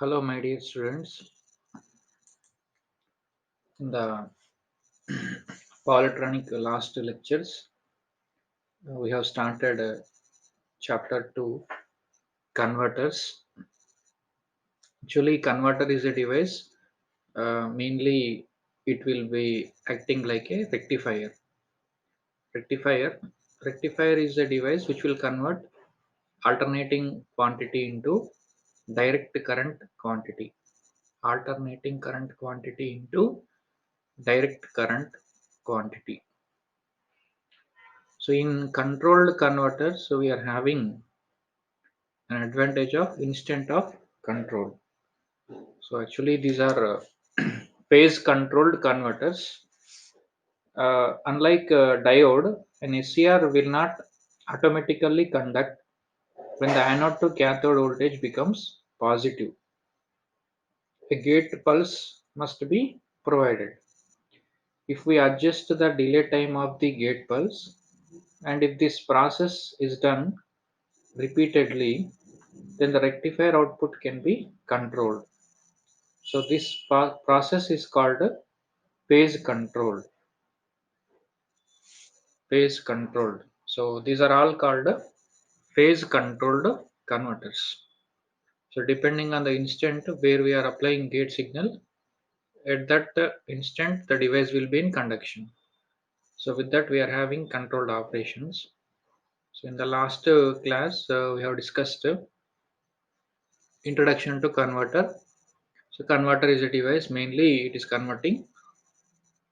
Hello, my dear students. In the polytronic last lectures, we have started chapter 2 converters. Actually, converter is a device. Mainly, it will be acting like a rectifier. Rectifier. Rectifier is a device which will convert alternating quantity into direct current quantity. Alternating current quantity into direct current quantity. So in controlled converters, so we are having an advantage of instant of control. So actually these are phase controlled converters. Unlike diode, an SCR will not automatically conduct when the anode to cathode voltage becomes positive. A gate pulse must be provided. If we adjust the delay time of the gate pulse, and if this process is done repeatedly, then the rectifier output can be controlled. So this process is called phase controlled. Phase controlled. So these are all called phase controlled converters. So depending on the instant where we are applying gate signal, at that instant the device will be in conduction. So with that we are having controlled operations. So in the last class we have discussed introduction to converter. So converter is a device, mainly it is converting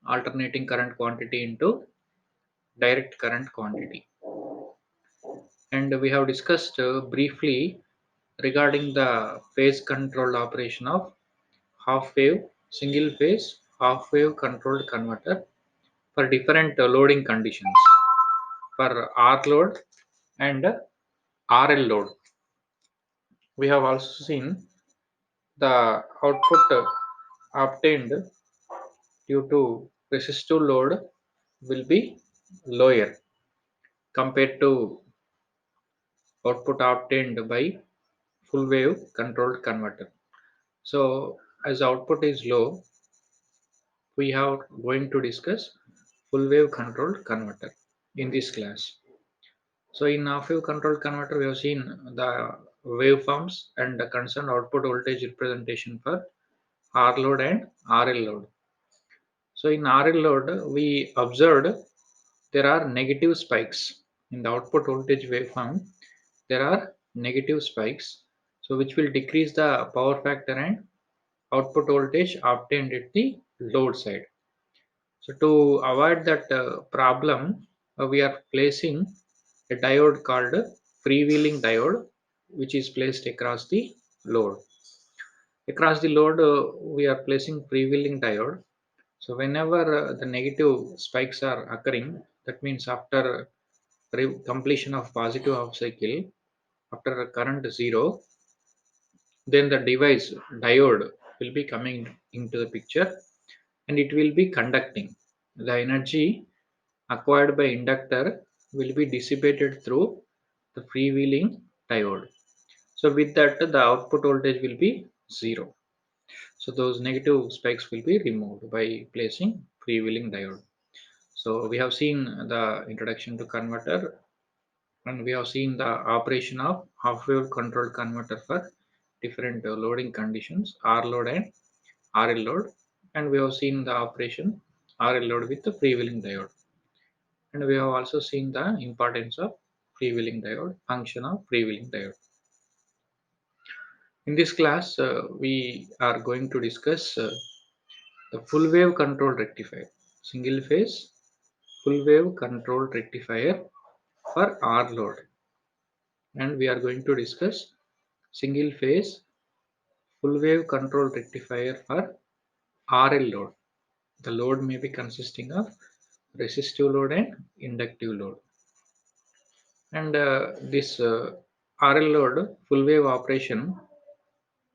alternating current quantity into direct current quantity. And we have discussed briefly regarding the phase controlled operation of half wave, single phase, half wave controlled converter for different loading conditions for R load and RL load. We have also seen the output obtained due to resistive load will be lower compared to output obtained by full wave controlled converter. So as output is low, we are going to discuss full wave controlled converter in this class. So in half wave controlled converter, we have seen the waveforms and the concerned output voltage representation for R load and RL load. So in RL load, we observed there are negative spikes in the output voltage waveform. There are negative spikes, so which will decrease the power factor and output voltage obtained at the load side. So to avoid that problem, we are placing a diode called freewheeling diode, which is placed across the load. Across the load, we are placing freewheeling diode. So whenever the negative spikes are occurring, that means after completion of positive half cycle, after current zero, then the device diode will be coming into the picture and it will be conducting. The energy acquired by inductor will be dissipated through the freewheeling diode. So with that the output voltage will be zero. So those negative spikes will be removed by placing freewheeling diode. So we have seen the introduction to converter and we have seen the operation of half wave controlled converter for different loading conditions R load and RL load, and we have seen the operation RL load with the freewheeling diode. And we have also seen the importance of freewheeling diode, function of freewheeling diode. In this class, we are going to discuss the full wave control rectifier, single phase full wave control rectifier for R load. And we are going to discuss single phase full wave control rectifier for RL load. The load may be consisting of resistive load and inductive load. And this RL load full wave operation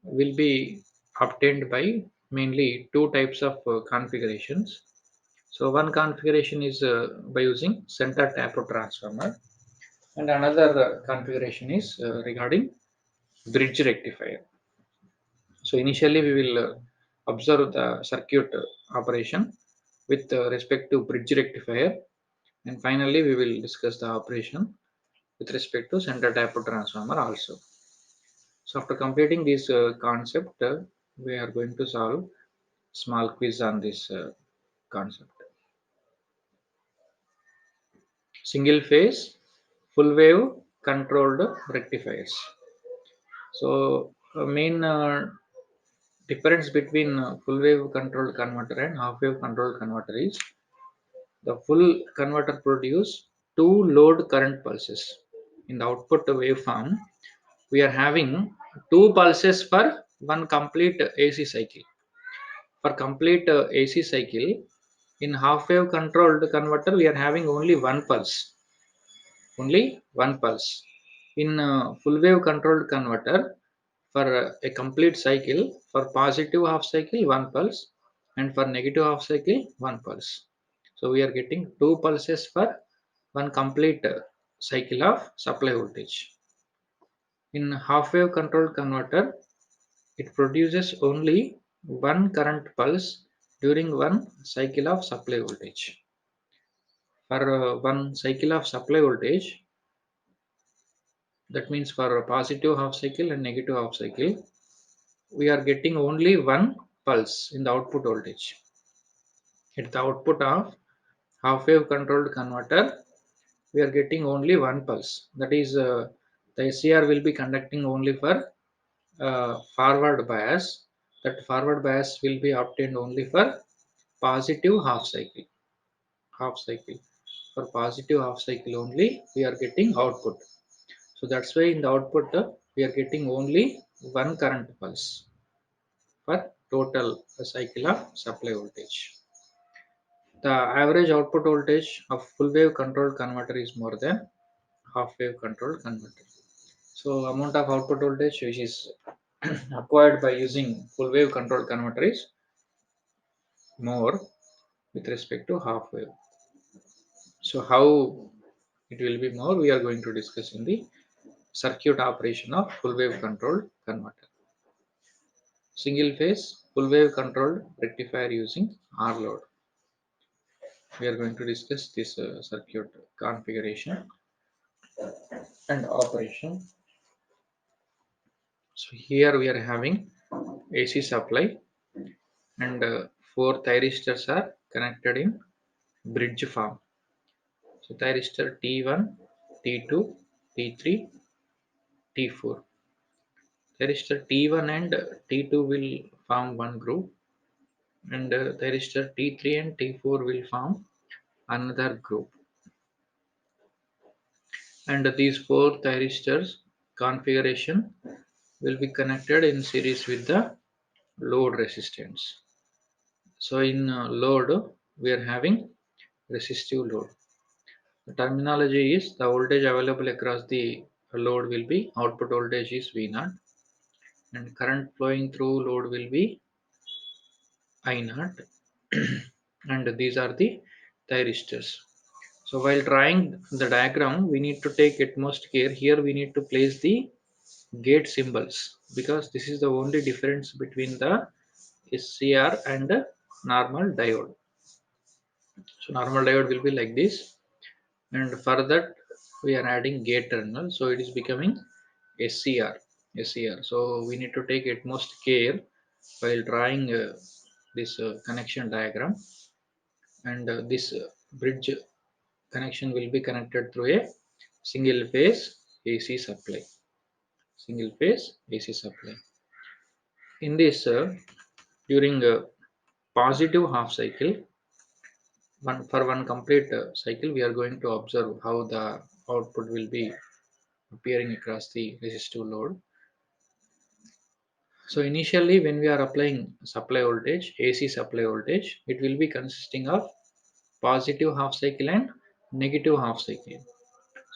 will be obtained by mainly two types of configurations. So one configuration is by using center taper transformer, and another configuration is regarding bridge rectifier. So initially we will observe the circuit operation with respect to bridge rectifier, and finally we will discuss the operation with respect to center tapped transformer also. So after completing this concept, we are going to solve small quiz on this concept. Single phase, full wave controlled rectifiers. So main difference between full wave controlled converter and half wave controlled converter is the full converter produce two load current pulses. In the output waveform, we are having two pulses for one complete AC cycle. For complete AC cycle, in half wave controlled converter, we are having only one pulse. Only one pulse. In full wave controlled converter, for a complete cycle, for positive half cycle, one pulse, and for negative half cycle, one pulse. So we are getting two pulses for one complete cycle of supply voltage. In half wave controlled converter, it produces only one current pulse during one cycle of supply voltage. For one cycle of supply voltage, that means for a positive half cycle and negative half cycle, we are getting only one pulse in the output voltage. At the output of half wave controlled converter, we are getting only one pulse. That is, the SCR will be conducting only for forward bias. That forward bias will be obtained only for positive half cycle. Half cycle. For positive half cycle only, we are getting output. So that's why in the output, we are getting only one current pulse for total cycle of supply voltage. The average output voltage of full wave controlled converter is more than half wave controlled converter. So amount of output voltage which is acquired by using full wave controlled converter is more with respect to half wave. So how it will be more, we are going to discuss in the circuit operation of full wave controlled converter. Single phase full wave controlled rectifier using R load. We are going to discuss this circuit configuration and operation. So here we are having AC supply, and four thyristors are connected in bridge form. So thyristor T1, T2, T3, T4. Thyristor T1 and T2 will form one group, and thyristor T3 and T4 will form another group. And these four thyristors configuration will be connected in series with the load resistance. So in load, we are having resistive load. The terminology is the voltage available across the load will be output voltage is V0, and current flowing through load will be I0, and these are the thyristors. So while drawing the diagram, we need to take utmost care. Here we need to place the gate symbols because this is the only difference between the SCR and the normal diode. So normal diode will be like this, and for that we are adding gate terminal, so it is becoming SCR. SCR. So we need to take utmost care while drawing this connection diagram, and this bridge connection will be connected through a single phase AC supply. Single phase AC supply. In this, during positive half cycle, for one complete cycle, we are going to observe how the output will be appearing across the resistive load. So initially when we are applying supply voltage, AC supply voltage, it will be consisting of positive half cycle and negative half cycle.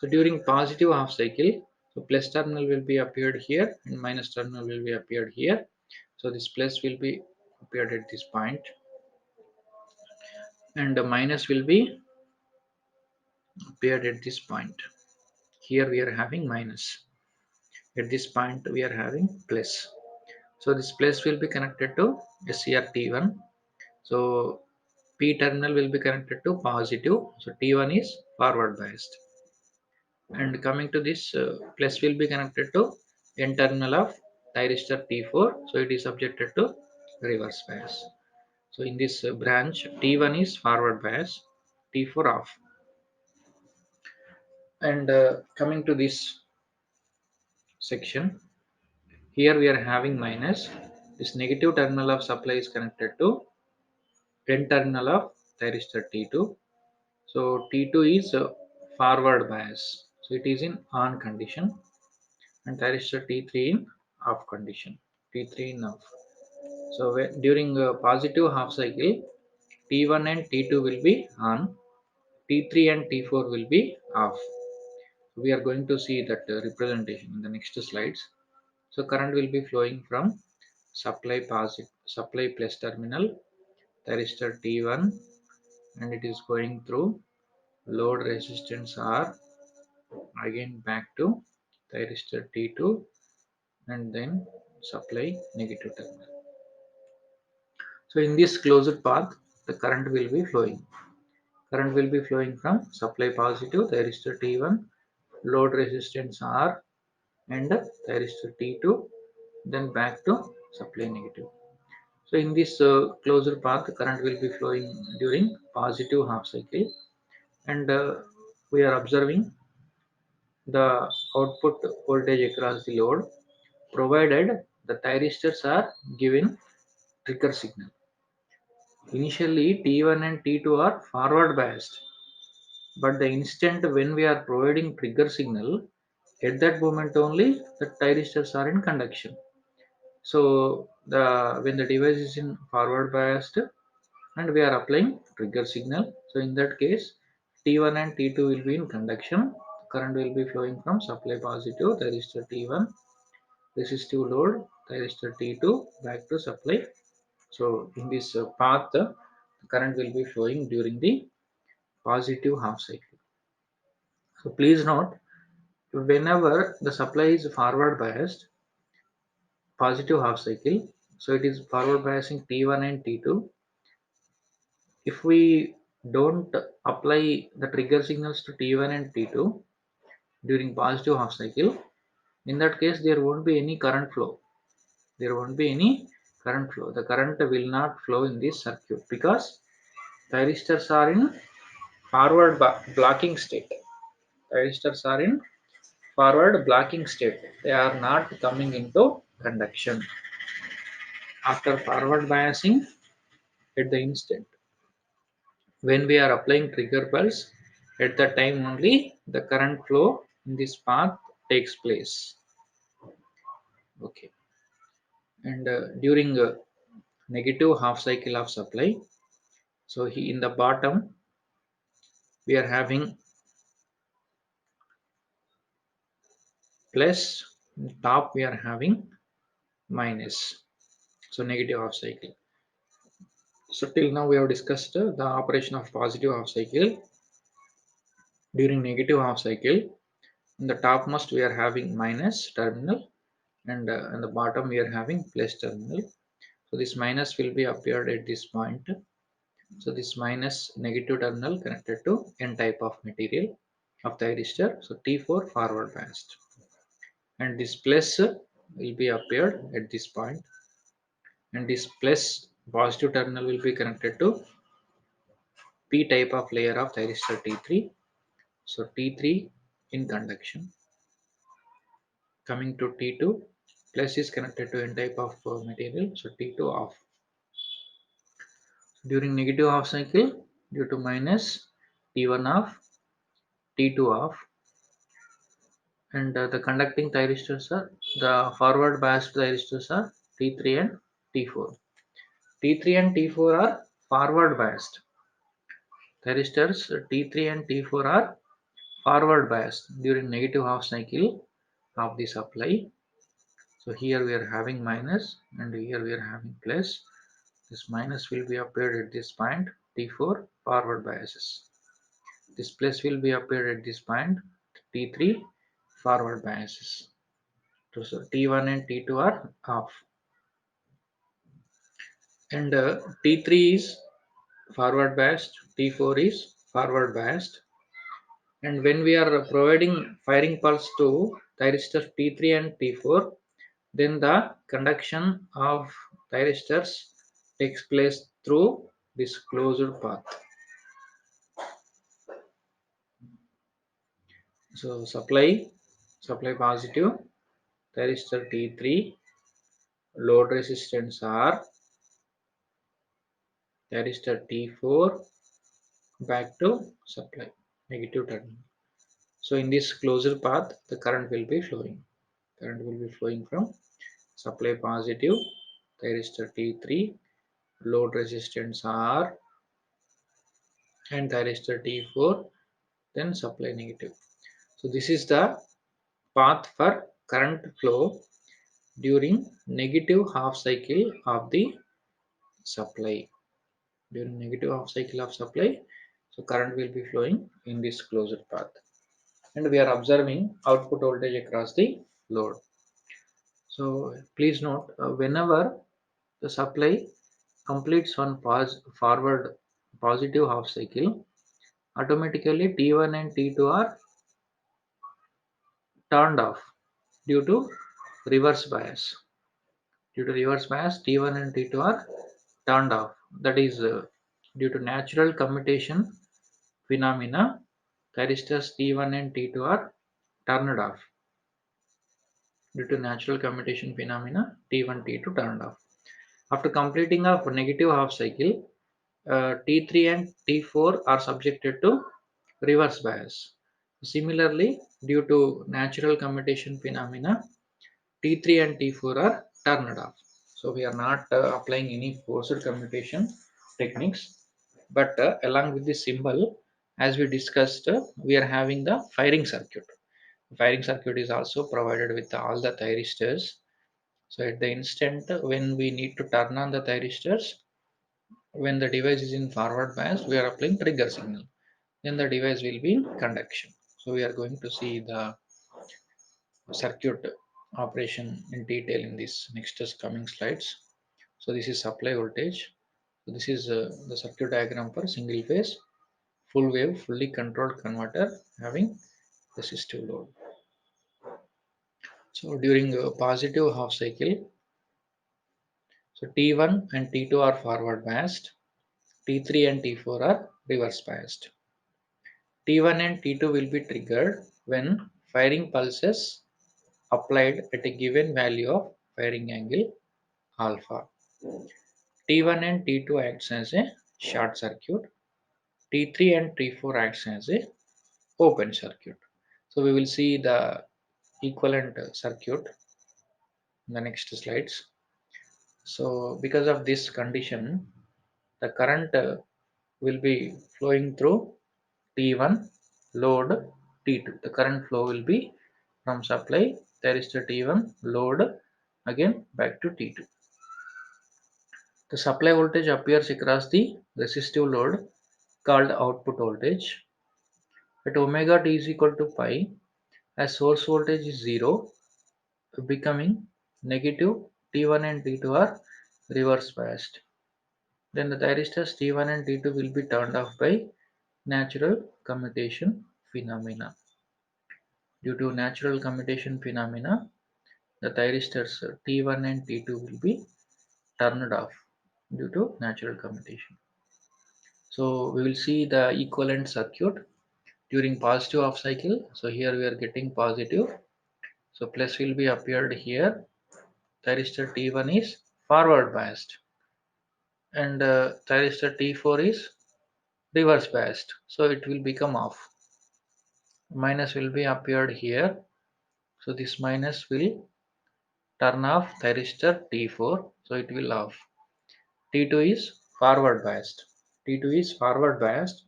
So during positive half cycle, so plus terminal will be appeared here and minus terminal will be appeared here. So this plus will be appeared at this point, and the minus will be appeared at this point. Here we are having minus. At this point we are having plus. So this plus will be connected to SCR-T1. So P terminal will be connected to positive. So T1 is forward biased. And coming to this, plus will be connected to N terminal of thyristor T4. So it is subjected to reverse bias. So in this branch, T1 is forward bias, T4 off. And coming to this section, here we are having minus. This negative terminal of supply is connected to N terminal of thyristor T2. So T2 is forward bias. So it is in on condition, and thyristor T3 in off condition. T3 in off. So during positive half cycle, T1 and T2 will be on, T3 and T4 will be off. We are going to see that representation in the next slides. So current will be flowing from supply plus terminal thyristor T1, and it is going through load resistance R, again back to thyristor T2, and then supply negative terminal. So in this closed path, the current will be flowing. Current will be flowing from supply positive thyristor T1, load resistance R, and thyristor T2, then back to supply negative. So in this closed path, the current will be flowing during positive half cycle, and we are observing the output voltage across the load, provided the thyristors are given trigger signal. Initially, T1 and T2 are forward biased, but the instant when we are providing trigger signal, at that moment only the thyristors are in conduction. So the when the device is in forward biased and we are applying trigger signal, so in that case T1 and T2 will be in conduction. Current will be flowing from supply positive thyristor T1, resistive load thyristor T2, back to supply. So in this path, the current will be flowing during the positive half cycle. So please note, whenever the supply is forward biased, positive half cycle, so it is forward biasing T1 and T2. If we don't apply the trigger signals to T1 and T2 during positive half cycle, in that case there won't be any current flow. There won't be any current flow. The current will not flow in this circuit because thyristors are in forward blocking state. Thyristors are in forward blocking state. They are not coming into conduction. After forward biasing, at the instant when we are applying trigger pulse, at that time only the current flow in this path takes place. Okay, and during negative half cycle of supply, so in the bottom we are having plus, top we are having minus, so negative half cycle. So till now we have discussed the operation of positive half cycle. During negative half cycle, in the topmost we are having minus terminal, and in the bottom we are having plus terminal. So this minus will be appeared at this point. So this minus negative terminal connected to N type of material of the thyristor. So T4 forward biased, and this plus will be appeared at this point, and this plus positive terminal will be connected to P type of layer of thyristor T3. So T3 in conduction. Coming to T2, plus is connected to N type of material, so T2 off. During negative half cycle, due to minus, T1 off, T2 off, and the conducting thyristors are, the forward biased thyristors are T3 and T4. T3 and T4 are forward biased. Thyristors T3 and T4 are forward biased during negative half cycle of the supply. So here we are having minus and here we are having plus. This minus will be appeared at this point, T4 forward biases. This plus will be appeared at this point, T3 forward biases. So T1 and T2 are off. and T3 is forward biased, T4 is forward biased. And when we are providing firing pulse to thyristors T3 and T4, then the conduction of thyristors takes place through this closed path. So supply positive, thyristor T3, load resistance R, thyristor T4, back to supply, negative terminal. So in this closed path, the current will be flowing. Current will be flowing from supply positive, thyristor T3, load resistance R, and thyristor T4, then supply negative. So this is the path for current flow during negative half cycle of the supply. During negative half cycle of supply, so current will be flowing in this closed path. And we are observing output voltage across the load. So please note, whenever the supply completes one forward positive half cycle, automatically T1 and T2 are turned off due to reverse bias. Due to reverse bias, T1 and T2 are turned off. That is due to natural commutation phenomena. Thyristors T1 and T2 are turned off. Due to natural commutation phenomena, T1, T2 turned off. After completing a negative half cycle, T3 and T4 are subjected to reverse bias. Similarly, due to natural commutation phenomena, T3 and T4 are turned off. So we are not applying any forced commutation techniques, but along with this symbol, as we discussed, we are having the firing circuit. The firing circuit is also provided with all the thyristors. So at the instant when we need to turn on the thyristors, when the device is in forward bias, we are applying trigger signal. Then the device will be in conduction. So we are going to see the circuit operation in detail in this next coming slides. So this is supply voltage. So this is the circuit diagram for single phase full wave fully controlled converter having resistive load. So during a positive half cycle, so T1 and T2 are forward biased, T3 and T4 are reverse biased. T1 and T2 will be triggered when firing pulses applied at a given value of firing angle alpha. T1 and T2 acts as a short circuit. T3 and T4 acts as a open circuit. So we will see the equivalent circuit in the next slides. So because of this condition, the current will be flowing through T1 load T2. The current flow will be from supply thyristor T1 load again back to T2. The supply voltage appears across the resistive load called output voltage. At omega t is equal to pi, as source voltage is 0, becoming negative, T1 and T2 are reverse biased. Then the thyristors T1 and T2 will be turned off by natural commutation phenomena. Due to natural commutation phenomena, the thyristors T1 and T2 will be turned off due to natural commutation. So we will see the equivalent circuit during positive half cycle. So here we are getting positive. So plus will be appeared here. Thyristor T1 is forward biased and thyristor T4 is reverse biased. So it will become off. Minus will be appeared here. So this minus will turn off thyristor T4. So it will off. T2 is forward biased. T2 is forward biased.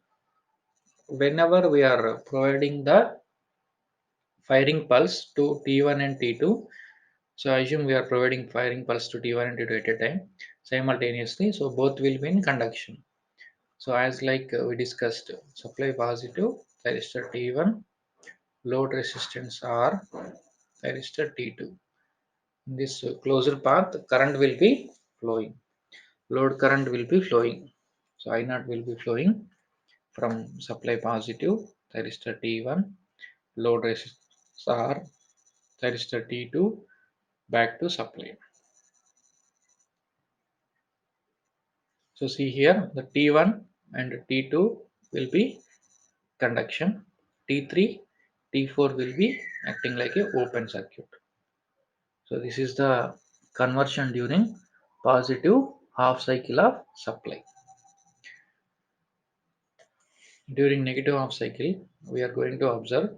Whenever we are providing the firing pulse to T1 and T2, so I assume we are providing firing pulse to T1 and T2 at a time simultaneously. So both will be in conduction. So as like we discussed, supply positive, thyristor T1, load resistance R, thyristor T2. In this closed path, current will be flowing. load current will be flowing. So I naught will be flowing from supply positive thyristor T1, load resistance R, thyristor T2 back to supply. So see here the T1 and T2 will be conduction, T3, T4 will be acting like a open circuit. So this is the conversion during positive half cycle of supply. During negative half cycle, we are going to observe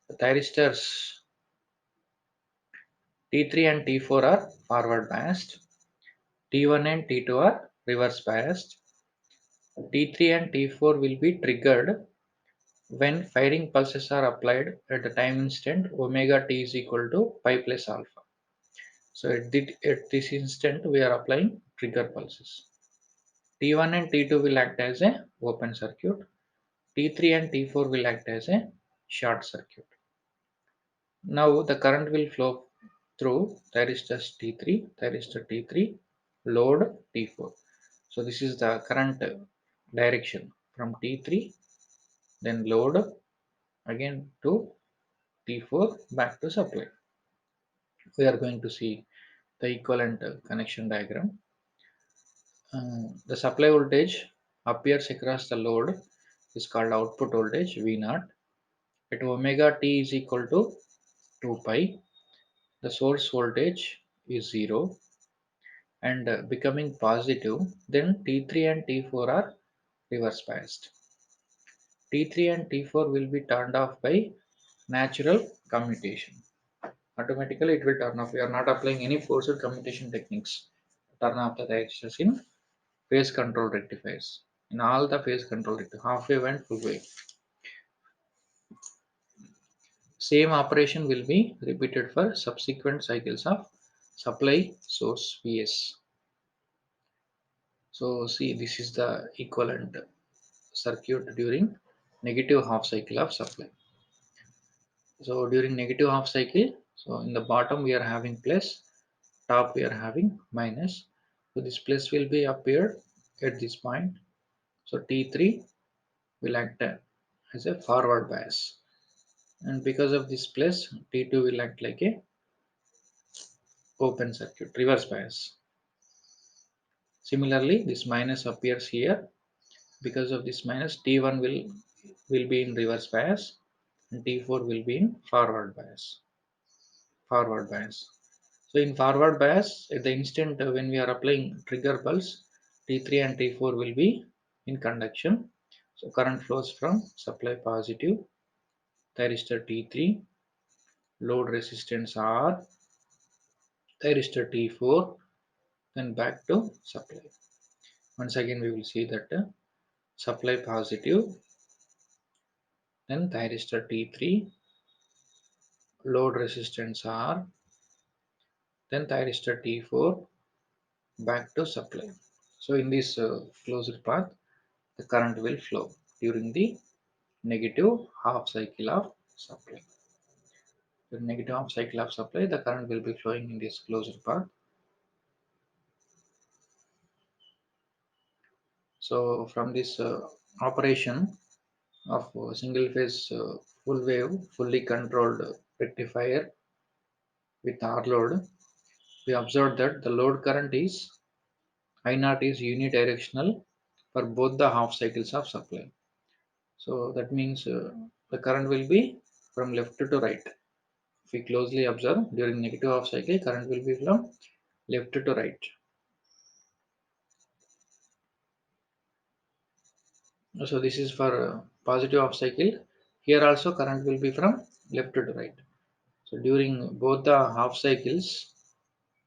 the thyristors T3 and T4 are forward biased, T1 and T2 are reverse biased. T3 and T4 will be triggered when firing pulses are applied at the time instant omega t is equal to pi plus alpha. So at this instant we are applying trigger pulses. T1 and T2 will act as a open circuit. T3 and T4 will act as a short circuit. Now the current will flow through thyristors T3, thyristor T3, load T4. So this is the current direction from T3, then load again to T4 back to supply. We are going to see the equivalent connection diagram. The supply voltage appears across the load is called output voltage V0 at omega t is equal to 2 pi. The source voltage is 0 and becoming positive, then T3 and T4 are reverse biased. T3 and T4 will be turned off by natural commutation. Automatically it will turn off. We are not applying any forced commutation techniques. Turn off the resistors in phase control rectifiers. In all the phase control rectifiers, half wave and full wave. Same operation will be repeated for subsequent cycles of supply source Vs. So see, this is the equivalent circuit during negative half cycle of supply. So during negative half cycle, so in the bottom we are having plus, top we are having minus. So this plus will be appeared at this point. So T3 will act as a forward bias, and because of this plus, T2 will act like a open circuit, reverse bias. Similarly, this minus appears here. Because of this minus, T1 will be in reverse bias and T4 will be in forward bias. Forward bias. So in forward bias, at the instant when we are applying trigger pulse, T3 and T4 will be in conduction. So current flows from supply positive, thyristor T3, load resistance R, thyristor T4, then back to supply. Once again we will see that supply positive, then thyristor T3, load resistance R, then thyristor T4 back to supply. So in this closed path, the current will flow during the negative half cycle of supply. The negative half cycle of supply, the current will be flowing in this closed path. So from this operation of single phase full wave fully controlled rectifier with R load, we observed that the load current is I naught is unidirectional for both the half cycles of supply. So that means the current will be from left to right. If we closely observe during negative half cycle, current will be from left to right. So this is for positive half cycle. Here also current will be from left to right. So during both the half cycles,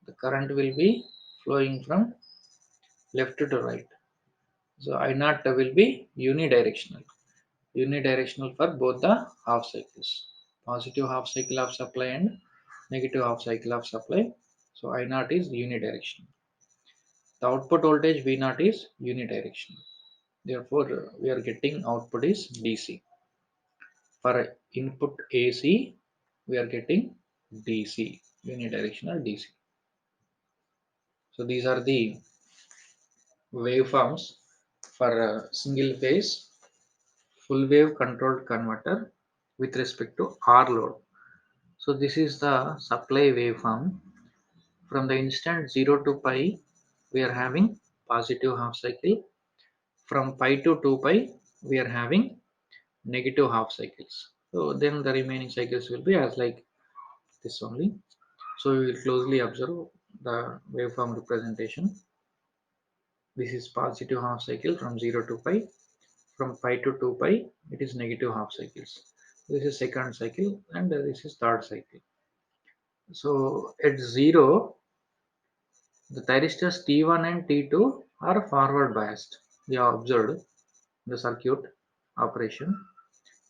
the current will be flowing from left to right. So I naught will be unidirectional. Unidirectional for both the half cycles. Positive half cycle of supply and negative half cycle of supply. So I naught is unidirectional. The output voltage V naught is unidirectional. Therefore, we are getting output is DC. For input AC, we are getting DC, unidirectional DC. So these are the waveforms for a single phase full wave controlled converter with respect to R load. So this is the supply waveform. From the instant 0 to pi, we are having positive half cycle. From pi to 2 pi, we are having negative half cycles. So then the remaining cycles will be as like this only. So we will closely observe the waveform representation. This is positive half cycle from 0 to pi. From pi to 2 pi, it is negative half cycles. This is second cycle and this is third cycle. So at 0, the thyristors T1 and T2 are forward biased. We have observed the circuit operation.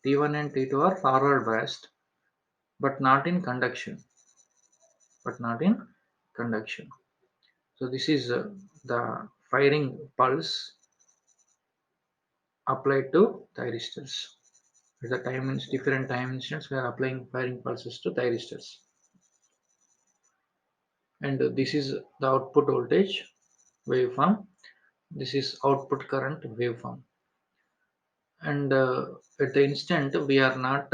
T1 and T2 are forward biased, but not in conduction. But not in conduction. So this is the firing pulse applied to thyristors. At the different time instants, we are applying firing pulses to thyristors. And this is the output voltage waveform. This is output current waveform. And at the instant we are not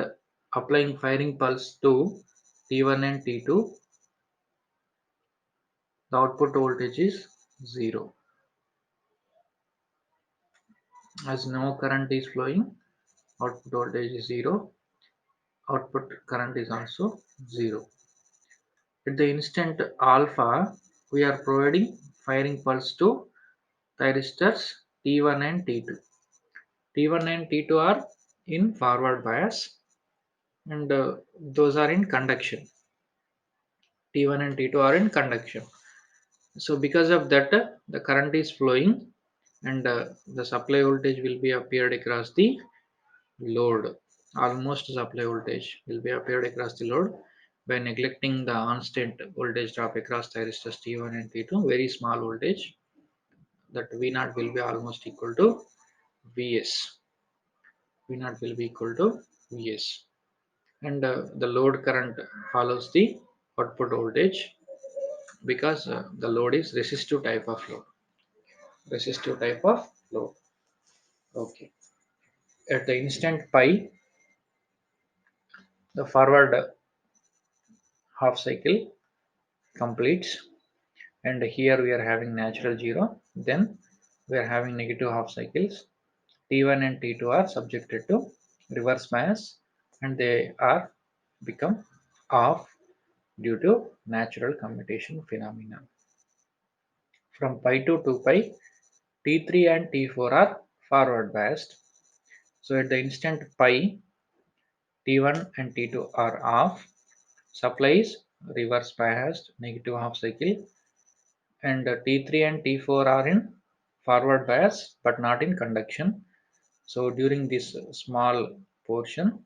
applying firing pulse to T1 and T2, the output voltage is 0. As no current is flowing, output voltage is 0, output current is also 0. At the instant alpha, we are providing firing pulse to thyristors T1 and T2. T1 and T2 are in forward bias and those are in conduction. T1 and T2 are in conduction. So because of that, the current is flowing and the supply voltage will be appeared across the load. Almost supply voltage will be appeared across the load by neglecting the constant voltage drop across thyristors T1 and T2. Very small voltage, that V0 will be almost equal to Vs. V0 will be equal to Vs. And the load current follows the output voltage because the load is resistive type of load. Resistive type of load. Okay. At the instant pi, the forward half cycle completes, and here we are having natural zero. Then we are having negative half cycles. T1 and T2 are subjected to reverse bias, and they are become off due to natural commutation phenomena. From pi to 2 pi, T3 and T4 are forward biased. So at the instant pi, T1 and T2 are off. Supply is reverse biased, negative half cycle, and T3 and T4 are in forward bias but not in conduction. So during this small portion,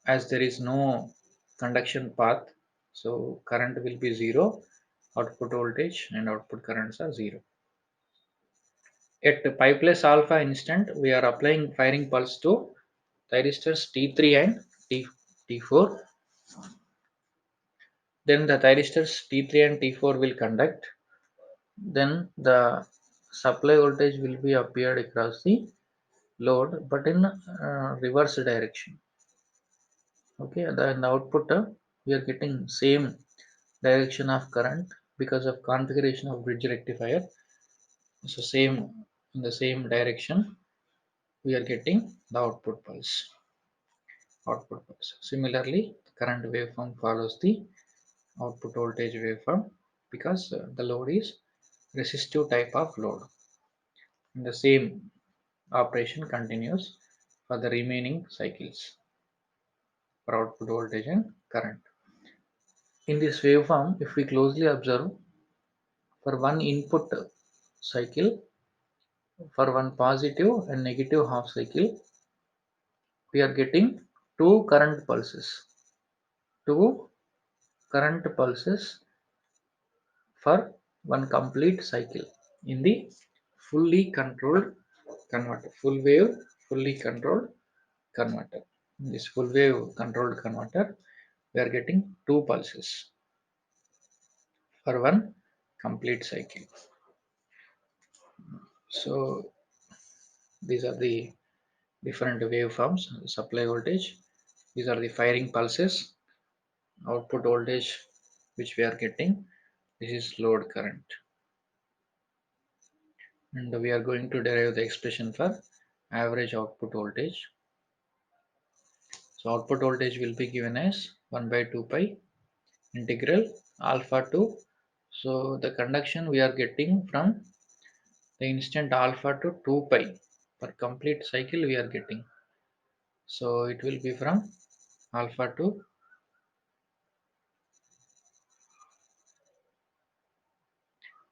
as there is no conduction path, so current will be 0, output voltage and output currents are 0. At pi plus alpha instant, we are applying firing pulse to thyristors T3 and T4. Then the thyristors T3 and T4 will conduct. Then the supply voltage will be appeared across the load but in reverse direction. Okay, the output we are getting same direction of current because of configuration of bridge rectifier. So same in the same direction we are getting the output pulse. Output pulse. Similarly, the current waveform follows the output voltage waveform because the load is resistive type of load. And the same operation continues for the remaining cycles for output voltage and current. In this waveform, if we closely observe, for one input cycle, for one positive and negative half cycle, we are getting two current pulses. Two current pulses for one complete cycle in the fully controlled converter. Full wave, fully controlled converter. In this full wave controlled converter, we are getting two pulses for one complete cycle. So these are the different waveforms, supply voltage. These are the firing pulses, output voltage which we are getting. This is load current. And we are going to derive the expression for average output voltage. So output voltage will be given as 1 by 2 pi integral alpha to, so the conduction we are getting from the instant alpha to 2 pi per complete cycle we are getting. So it will be from alpha to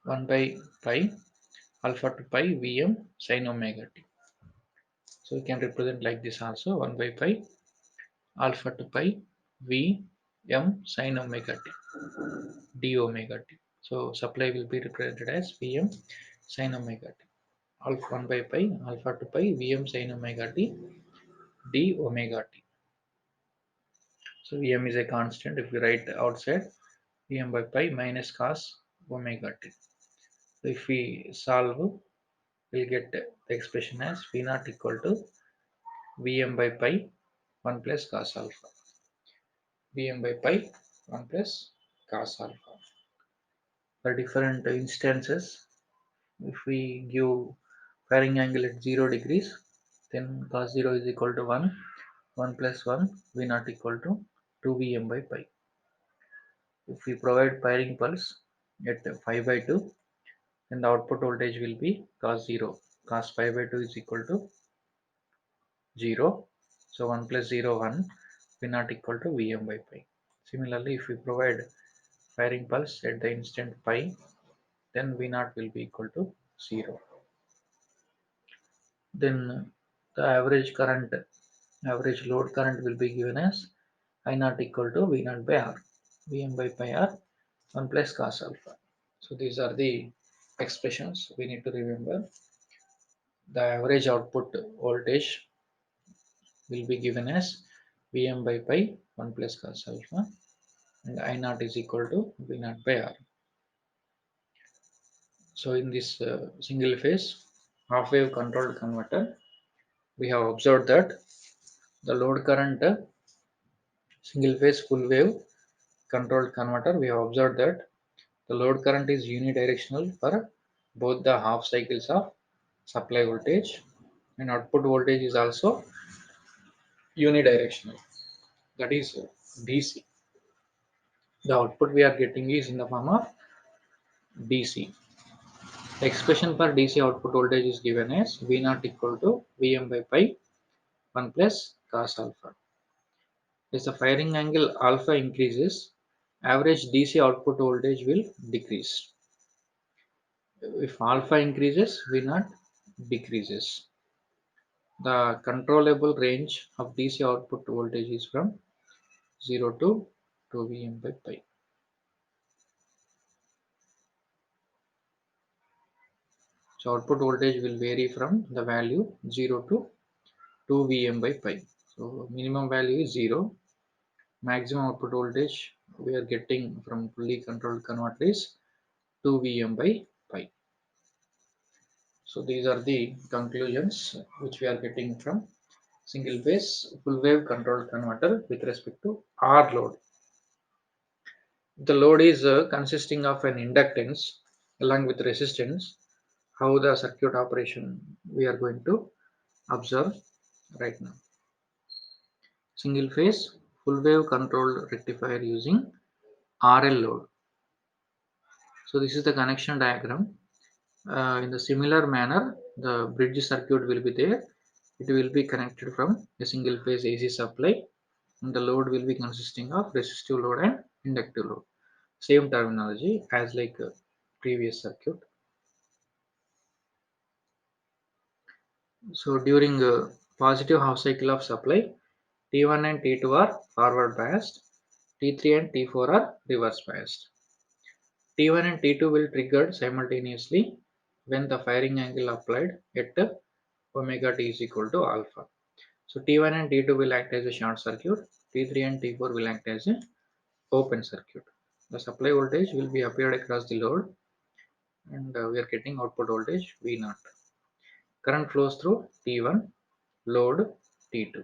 1 by pi alpha to pi Vm sin omega t. So we can represent like this also, 1 by pi alpha to pi Vm sin omega t d omega t. So supply will be represented as Vm sin omega t. Alpha 1 by pi alpha to pi Vm sin omega t d omega t. So Vm is a constant. If we write outside, Vm by pi minus cos omega t. So if we solve, we'll get the expression as V naught equal to Vm by pi 1 plus cos alpha. Vm by pi 1 plus cos alpha. For different instances, if we give firing angle at 0 degrees, then cos 0 is equal to 1, 1 plus 1, V naught equal to 2 Vm by pi. If we provide firing pulse at 5 by 2, then the output voltage will be cos 0. Cos 5 by 2 is equal to 0. So 1 plus 0, 1, V naught equal to Vm by pi. Similarly, if we provide firing pulse at the instant pi, then V naught will be equal to 0. Then the average load current will be given as I naught equal to V naught by R. Vm by pi R 1 plus cos alpha. So these are the expressions we need to remember. The average output voltage will be given as Vm by pi 1 plus cos alpha, and I naught is equal to V naught by R. So in this single phase half wave controlled converter, we have observed that the load current single phase full wave controlled converter, we have observed that the load current is unidirectional for both the half cycles of supply voltage, and output voltage is also unidirectional, that is DC. The output we are getting is in the form of DC. The expression for DC output voltage is given as V naught equal to Vm by pi 1 plus cos alpha. As the firing angle alpha increases, average DC output voltage will decrease. If alpha increases, V naught decreases. The controllable range of DC output voltage is from 0 to 2 Vm by pi. So output voltage will vary from the value 0 to 2 Vm by pi. So minimum value is 0. Maximum output voltage we are getting from fully controlled converter is 2 Vm by pi. So these are the conclusions which we are getting from single phase full wave controlled converter with respect to R load. The load is consisting of an inductance along with resistance. How the circuit operation we are going to observe right now. Single phase full wave controlled rectifier using RL load. So this is the connection diagram. In the similar manner, the bridge circuit will be there. It will be connected from a single phase AC supply, and the load will be consisting of resistive load and inductive load. Same terminology as like previous circuit. So during positive half cycle of supply, T1 and T2 are forward biased, T3 and T4 are reverse biased. T1 and T2 will trigger simultaneously when the firing angle applied at omega t is equal to alpha. So T1 and T2 will act as a short circuit, T3 and T4 will act as a open circuit. The supply voltage will be appeared across the load, and we are getting output voltage V naught. Current flows through T1, load T2.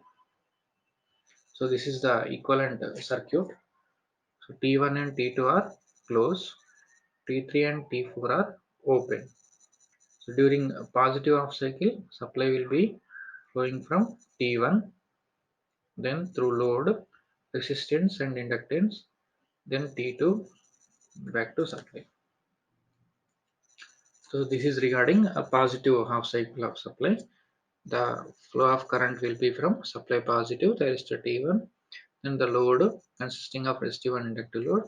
So this is the equivalent circuit. So T1 and T2 are closed, T3 and T4 are open. So during a positive half cycle, supply will be flowing from T1, then through load, resistance and inductance, then T2 back to supply. So this is regarding a positive half cycle of supply. The flow of current will be from supply positive, that is the T1, then the load consisting of resistive and inductive load,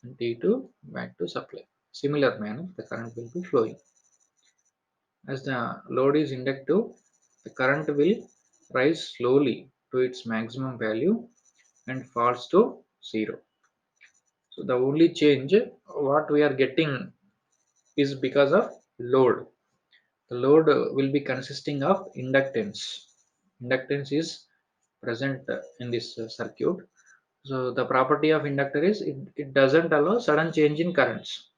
and T2 back to supply. Similar manner, the current will be flowing. As the load is inductive, the current will rise slowly to its maximum value and falls to zero. So the only change what we are getting is because of load. The load will be consisting of inductance. Inductance is present in this circuit. So the property of inductor is it doesn't allow sudden change in currents.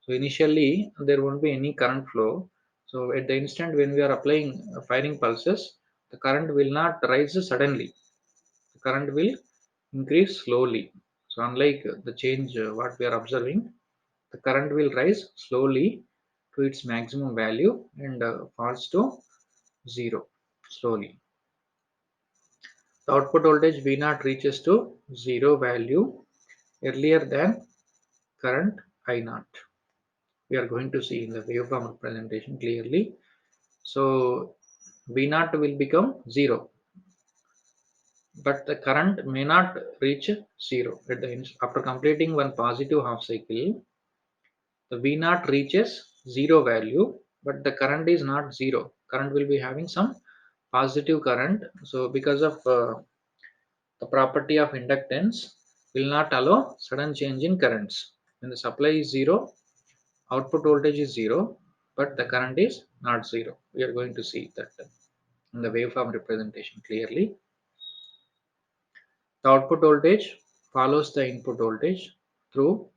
So initially there won't be any current flow. So at the instant when we are applying firing pulses, the current will not rise suddenly. The current will increase slowly. So unlike the change what we are observing, the current will rise slowly to its maximum value and falls to zero slowly. The output voltage V0 reaches to zero value earlier than current I0. We are going to see in the waveform representation clearly. So V0 will become zero, but the current may not reach zero. After completing one positive half cycle, the V0 reaches zero value, but the current is not zero. Current will be having some positive current. So because of the property of inductance will not allow sudden change in currents. When the supply is zero, output voltage is zero, but the current is not zero. We are going to see that in the waveform representation clearly. The output voltage follows the input voltage through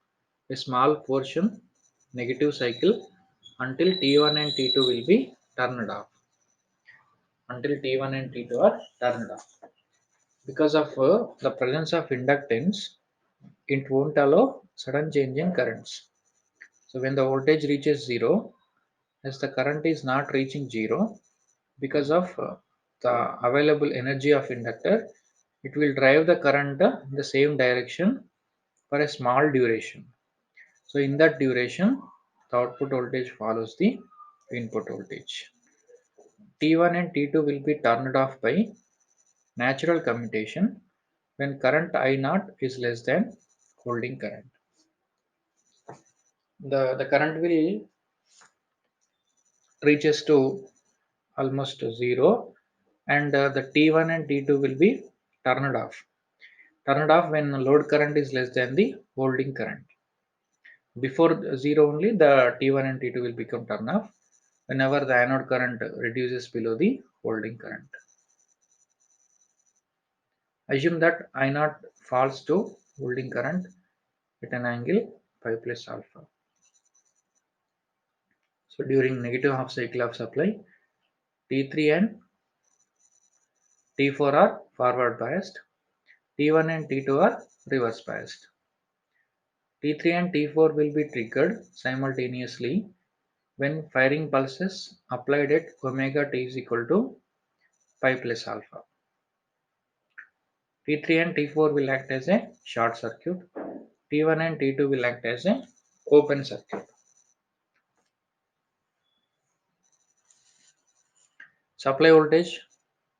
a small portion negative cycle until T1 and T2 will be turned off. Until T1 and T2 are turned off. Because of the presence of inductance, it won't allow sudden change in currents. So when the voltage reaches zero, as the current is not reaching zero, because of the available energy of inductor, it will drive the current in the same direction for a small duration. So in that duration, the output voltage follows the input voltage. T1 and T2 will be turned off by natural commutation when current I0 is less than holding current. The current will reaches to almost zero and the T1 and T2 will be turned off. Turned off when load current is less than the holding current. Before zero only the T1 and T2 will become turned off whenever the anode current reduces below the holding current. Assume that I0 falls to holding current at an angle pi plus alpha. So during negative half cycle of supply, T3 and T4 are forward biased, T1 and T2 are reverse biased. T3 and T4 will be triggered simultaneously when firing pulses applied at omega t is equal to pi plus alpha. T3 and T4 will act as a short circuit. T1 and T2 will act as a open circuit. Supply voltage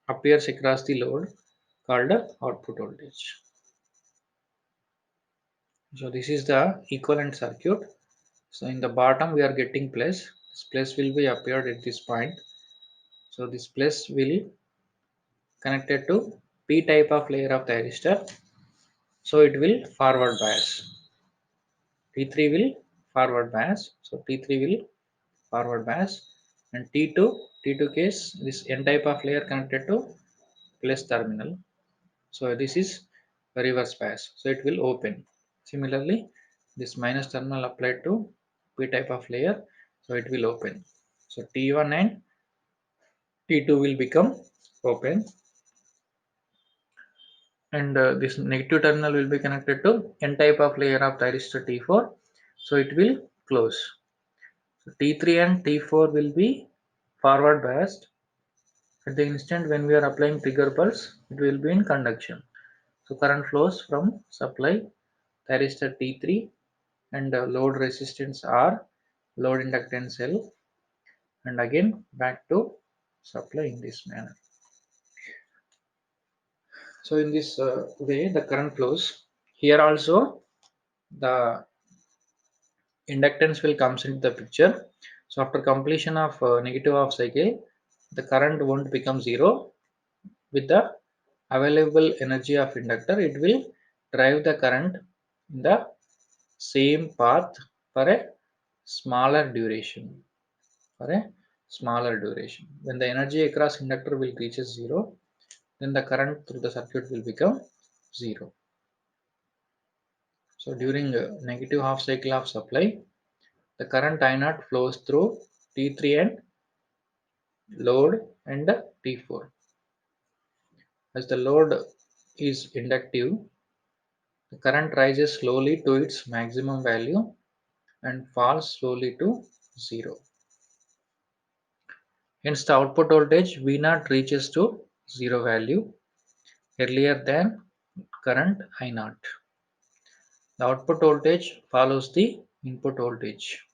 appears across the load called output voltage. So this is the equivalent circuit. So in the bottom we are getting plus. This plus will be appeared at this point. So this plus will connected to P type of layer of the thyristor. So it will forward bias. T3 will forward bias. So T3 will forward bias and T2 case this N type of layer connected to plus terminal. So this is reverse bias. So it will open. Similarly, this minus terminal applied to P type of layer. So it will open. So T1 and T2 will become open, and this negative terminal will be connected to N type of layer of thyristor T4, so it will close. So T3 and T4 will be forward biased. At the instant when we are applying trigger pulse, it will be in conduction. So current flows from supply thyristor T3 and load resistance R, load inductance L, and again back to supply in this manner. So in this way the current flows. Here also the inductance will comes into the picture. So after completion of negative half cycle, the current won't become zero. With the available energy of inductor, it will drive the current in the same path for a smaller duration. For a smaller duration. When the energy across inductor will reaches zero, then the current through the circuit will become zero. So during negative half cycle of supply, the current I naught flows through T3 and load and T4. As the load is inductive, the current rises slowly to its maximum value and falls slowly to zero. Hence the output voltage V0 reaches to zero value earlier than current I0. The output voltage follows the input voltage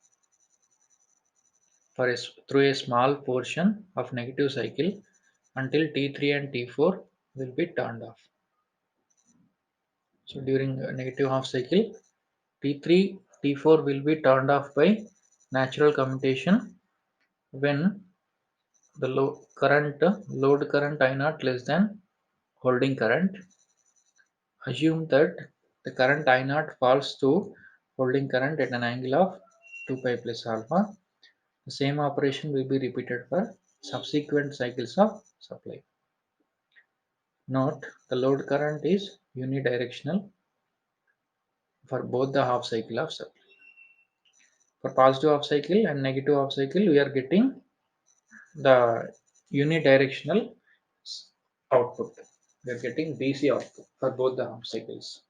through a small portion of negative cycle until T3 and T4 will be turned off. So during negative half cycle, T3, T4 will be turned off by natural commutation when the load current I naught less than holding current. Assume that the current I naught falls to holding current at an angle of 2 pi plus alpha. The same operation will be repeated for subsequent cycles of supply. Note, the load current is unidirectional for both the half cycle of supply. For positive half cycle and negative half cycle, we are getting the unidirectional output. We are getting DC output for both the half cycles.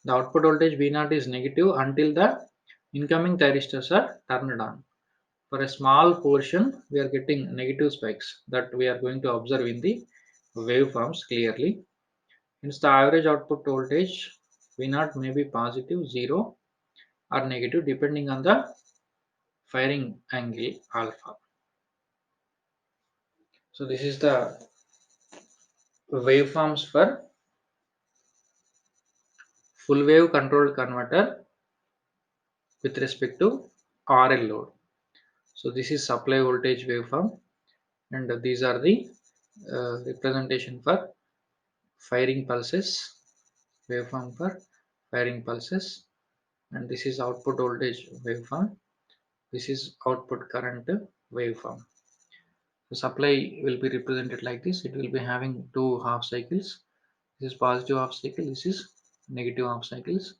The output voltage V0 is negative until the incoming thyristors are turned on. For a small portion, we are getting negative spikes that we are going to observe in the waveforms clearly. Hence, the average output voltage V0 may be positive, 0, or negative depending on the firing angle alpha. So, this is the waveforms for full wave controlled converter with respect to RL load. So, this is supply voltage waveform, and these are the representation for firing pulses, waveform for firing pulses, and this is output voltage waveform. This is output current waveform. The supply will be represented like this. It will be having two half cycles. This is positive half cycle. This is negative half cycles.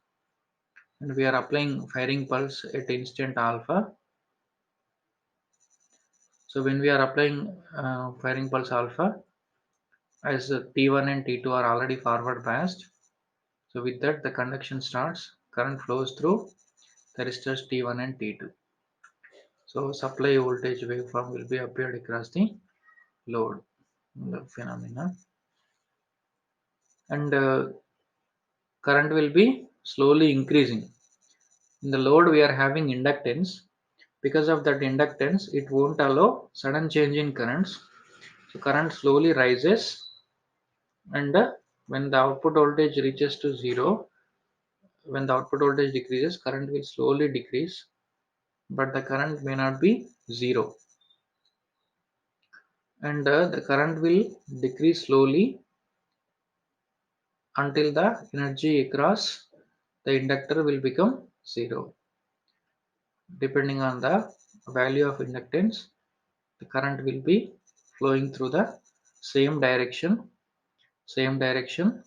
And we are applying firing pulse at instant alpha. So when we are applying firing pulse alpha, as T1 and T2 are already forward biased, so with that the conduction starts. Current flows through thyristors T1 and T2. So supply voltage waveform will be appeared across the load the phenomena, and current will be slowly increasing. In the load we are having inductance. Because of that inductance, it won't allow sudden change in currents. So current slowly rises, and when the output voltage reaches to zero, when the output voltage decreases, current will slowly decrease, but the current may not be zero, and the current will decrease slowly until the energy across the inductor will become zero. Depending on the value of inductance, the current will be flowing through the same direction same direction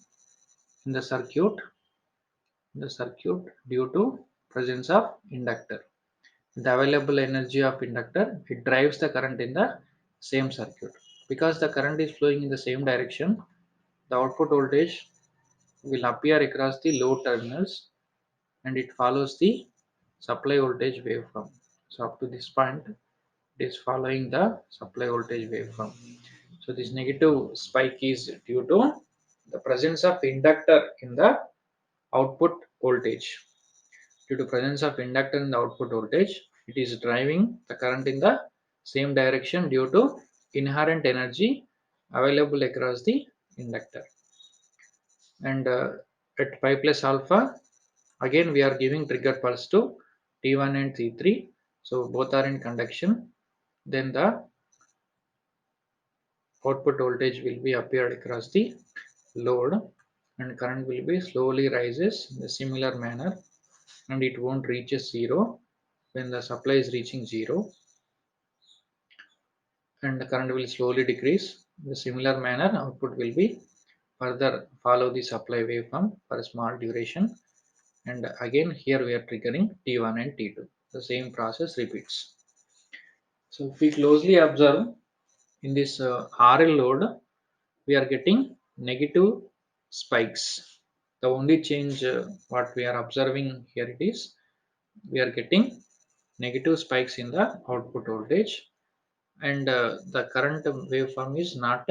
in the circuit due to presence of inductor. The available energy of inductor, it drives the current in the same circuit. Because the current is flowing in the same direction, the output voltage will appear across the load terminals and it follows the supply voltage waveform. So up to this point, it is following the supply voltage waveform. So this negative spike is due to the presence of inductor in the output voltage. Due to presence of inductor in the output voltage, it is driving the current in the same direction due to inherent energy available across the inductor. And at pi plus alpha, again we are giving trigger pulse to T1 and T3. So both are in conduction. Then the output voltage will be appeared across the load and current will be slowly rises in a similar manner and it won't reach a zero when the supply is reaching zero and the current will slowly decrease. In a similar manner, output will be further follow the supply waveform for a small duration. And again, here we are triggering T1 and T2. The same process repeats. So if we closely observe in this RL load, we are getting negative spikes. The only change what we are observing here it is we are getting negative spikes in the output voltage and the current waveform is not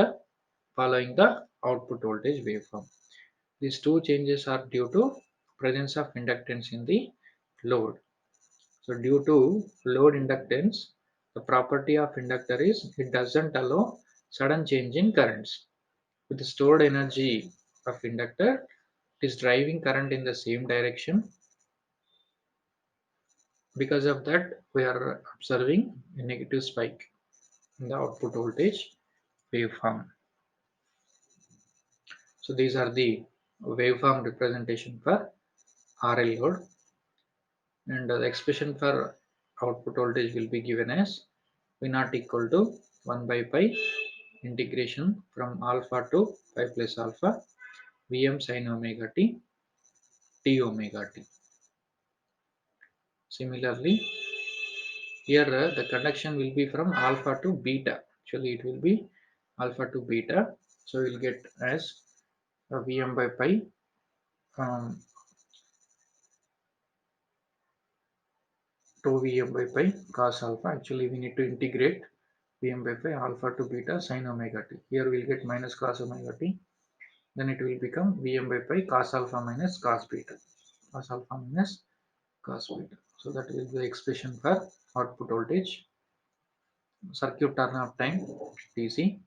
following the output voltage waveform. These two changes are due to presence of inductance in the load. So due to load inductance, the property of inductor is it doesn't allow sudden change in currents. With the stored energy of inductor, it is driving current in the same direction. Because of that, we are observing a negative spike in the output voltage waveform. So these are the waveform representation for RL load and the expression for output voltage will be given as V naught equal to 1 by pi integration from alpha to pi plus alpha Vm sin omega t t omega t. Similarly, here the conduction will be from alpha to beta. Actually, it will be alpha to beta. So we'll get as Vm by pi um, 2 Vm by pi cos alpha. Actually, we need to integrate Vm by pi alpha to beta sin omega t. Here we'll get minus cos omega t. Then it will become Vm by pi cos alpha minus cos beta. Cos alpha minus cos beta. So that is the expression for output voltage. Circuit turn off time Tc.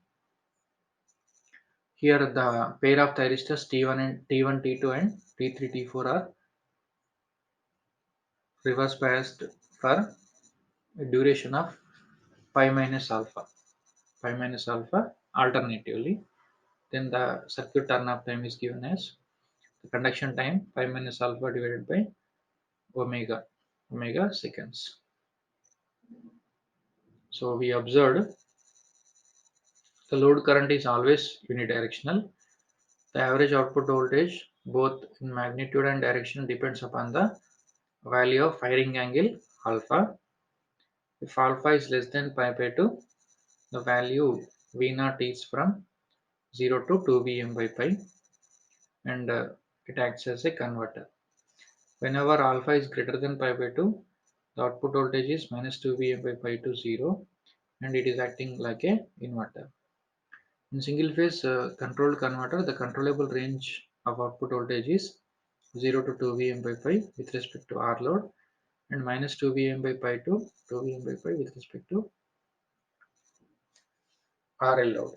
Here the pair of thyristors T1 and T1 T2 and T3 T4 are reverse biased for a duration of pi minus alpha. Pi minus alpha alternatively. Then the circuit turn off time is given as the conduction time pi minus alpha divided by omega seconds. So we observed the load current is always unidirectional. The average output voltage both in magnitude and direction depends upon the value of firing angle alpha. If alpha is less than pi by 2, the value V naught is from 0 to 2 Vm by pi and it acts as a converter. Whenever alpha is greater than pi by 2, the output voltage is minus 2 Vm by pi to 0 and it is acting like a inverter. In single phase controlled converter, the controllable range of output voltage is 0 to 2 Vm by pi with respect to R load and minus 2 Vm by pi to 2 Vm by pi with respect to RL load.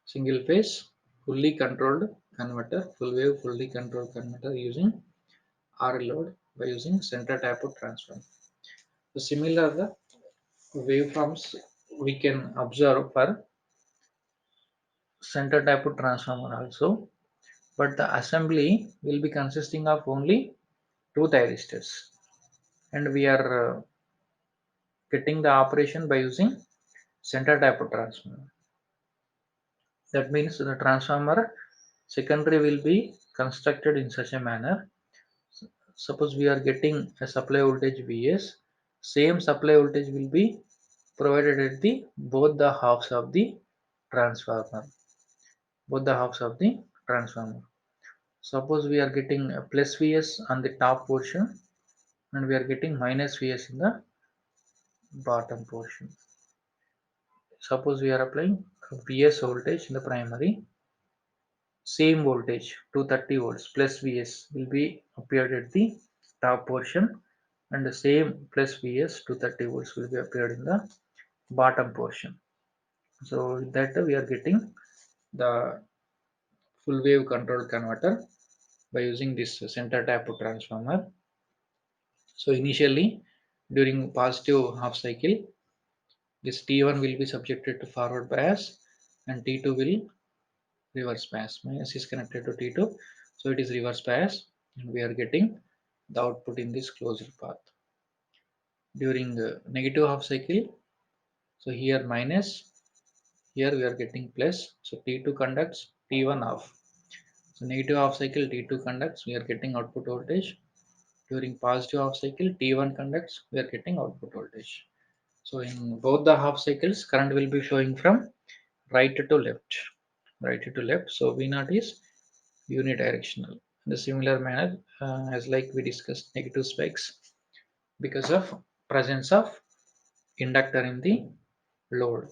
Single phase fully controlled converter, full wave fully controlled converter using RL load by using center tapered transformer. The similar waveforms we can observe for center tapered transformer also, but the assembly will be consisting of only two thyristors and we are getting the operation by using center tapered transformer. That means the transformer secondary will be constructed in such a manner. Suppose we are getting a supply voltage Vs, same supply voltage will be provided at the both the halves of the transformer. Both the halves of the transformer. Suppose we are getting a plus Vs on the top portion and we are getting minus Vs in the bottom portion. Suppose we are applying Vs voltage in the primary, same voltage 230 volts plus Vs will be appeared at the top portion and the same plus Vs 230 volts will be appeared in the bottom portion. So with that we are getting the full wave control converter by using this center tap transformer. So initially during positive half cycle, this T1 will be subjected to forward bias and T2 will reverse bias. Minus is connected to T2, so it is reverse bias and we are getting the output in this closed path. During negative half cycle, so here minus, here we are getting plus, so T2 conducts, T1 off. So negative half cycle T2 conducts, we are getting output voltage. During positive half cycle T1 conducts, we are getting output voltage. So in both the half cycles, current will be showing from right to left, right to left. So V naught is unidirectional. In the similar manner, as like we discussed, negative spikes because of presence of inductor in the load.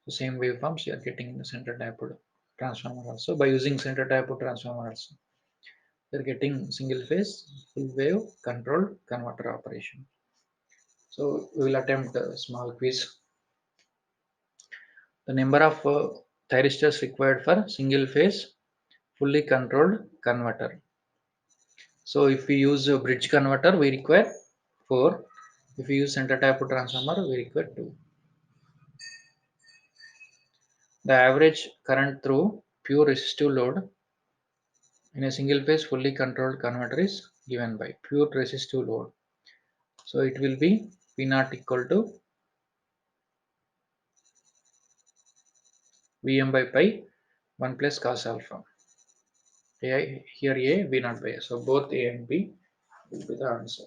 So same waveforms you are getting in the center dipole transformer also. By using center dipole transformer also, we are getting single phase full wave controlled converter operation. So we will attempt a small quiz. The number of thyristors required for single phase fully controlled converter. So if we use a bridge converter, we require 4. If we use center type of transformer, we require 2. The average current through pure resistive load in a single phase fully controlled converter is given by pure resistive load. So it will be V naught equal to Vm by pi 1 plus cos alpha. Here A, V naught by A. So both A and B will be the answer.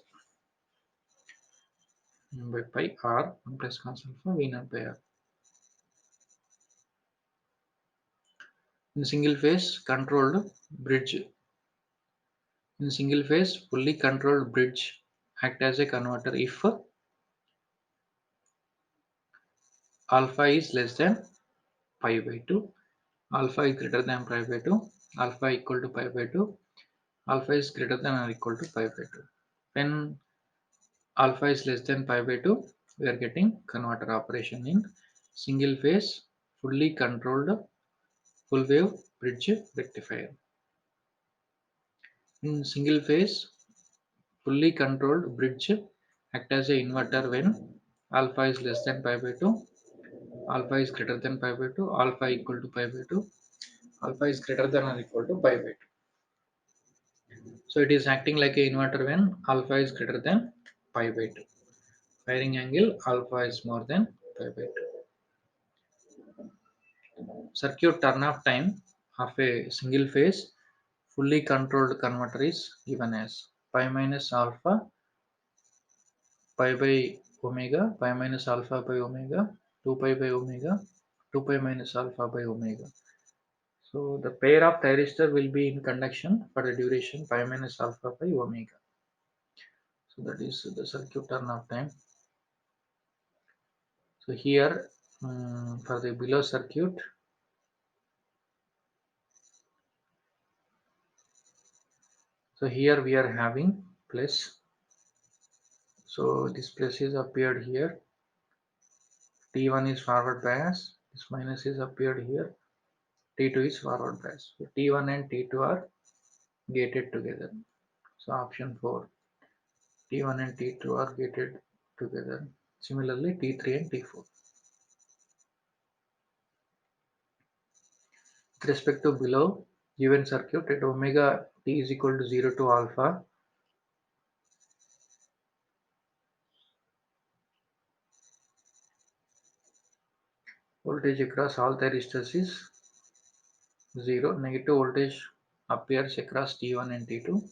Vm by pi R 1 plus cos alpha V naught by R. In single phase controlled bridge, in single phase fully controlled bridge act as a converter if alpha is less than pi by 2, alpha is greater than pi by 2, alpha equal to pi by 2, alpha is greater than or equal to pi by 2. When alpha is less than pi by 2, we are getting converter operation in single phase fully controlled full wave bridge rectifier. In single phase fully controlled bridge act as a inverter when alpha is less than pi by 2, alpha is greater than pi by 2, alpha equal to pi by 2, alpha is greater than or equal to pi by 2. So it is acting like a inverter when alpha is greater than pi by 2. Firing angle alpha is more than pi by 2. Circuit turn off time of a single phase fully controlled converter is given as pi minus alpha pi by omega, pi minus alpha by omega, 2 pi by omega, 2 pi minus alpha by omega. So the pair of thyristor will be in conduction for the duration pi minus alpha by omega. So that is the circuit turn off time. So here for the below circuit, so here we are having plus. So this plus is appeared here. T1 is forward bias. This minus is appeared here. T2 is forward bias. So T1 and T2 are gated together. So option 4. T1 and T2 are gated together. Similarly, T3 and T4. With respect to below given circuit at omega t is equal to 0 to alpha, voltage across all thyristors is 0. Negative voltage appears across T1 and T2.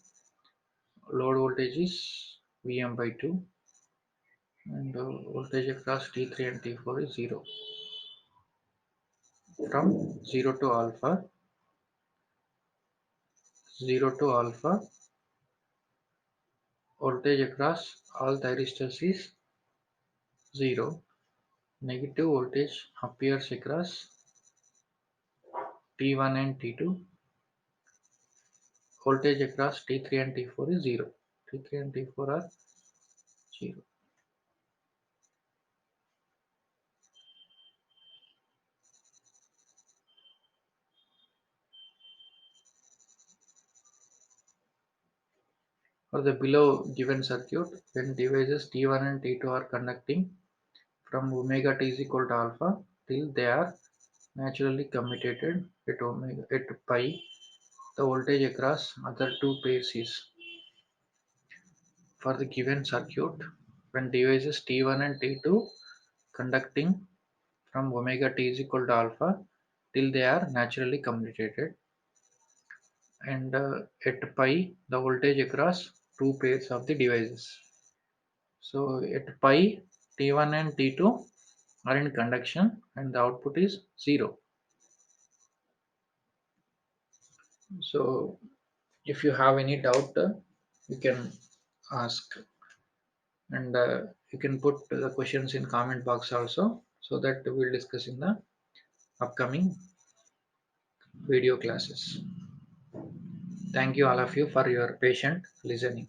Load voltage is Vm by 2. and voltage across T3 and T4 is 0. From 0 to alpha, voltage across all thyristors is 0. Negative voltage appears across T1 and T2. Voltage across T3 and T4 is 0. T3 and T4 are 0. For the below given circuit, when devices T1 and T2 are conducting from omega t is equal to alpha till they are naturally commutated at omega at pi, the voltage across other two pairs is. For the given circuit, when devices T1 and T2 conducting from omega t is equal to alpha till they are naturally commutated, and at pi the voltage across two pairs of the devices. So at pi T1 and T2 are in conduction and the output is 0. So if you have any doubt, you can ask, and you can put the questions in comment box also, so that we'll discuss in the upcoming video classes. Thank you all of you for your patient listening.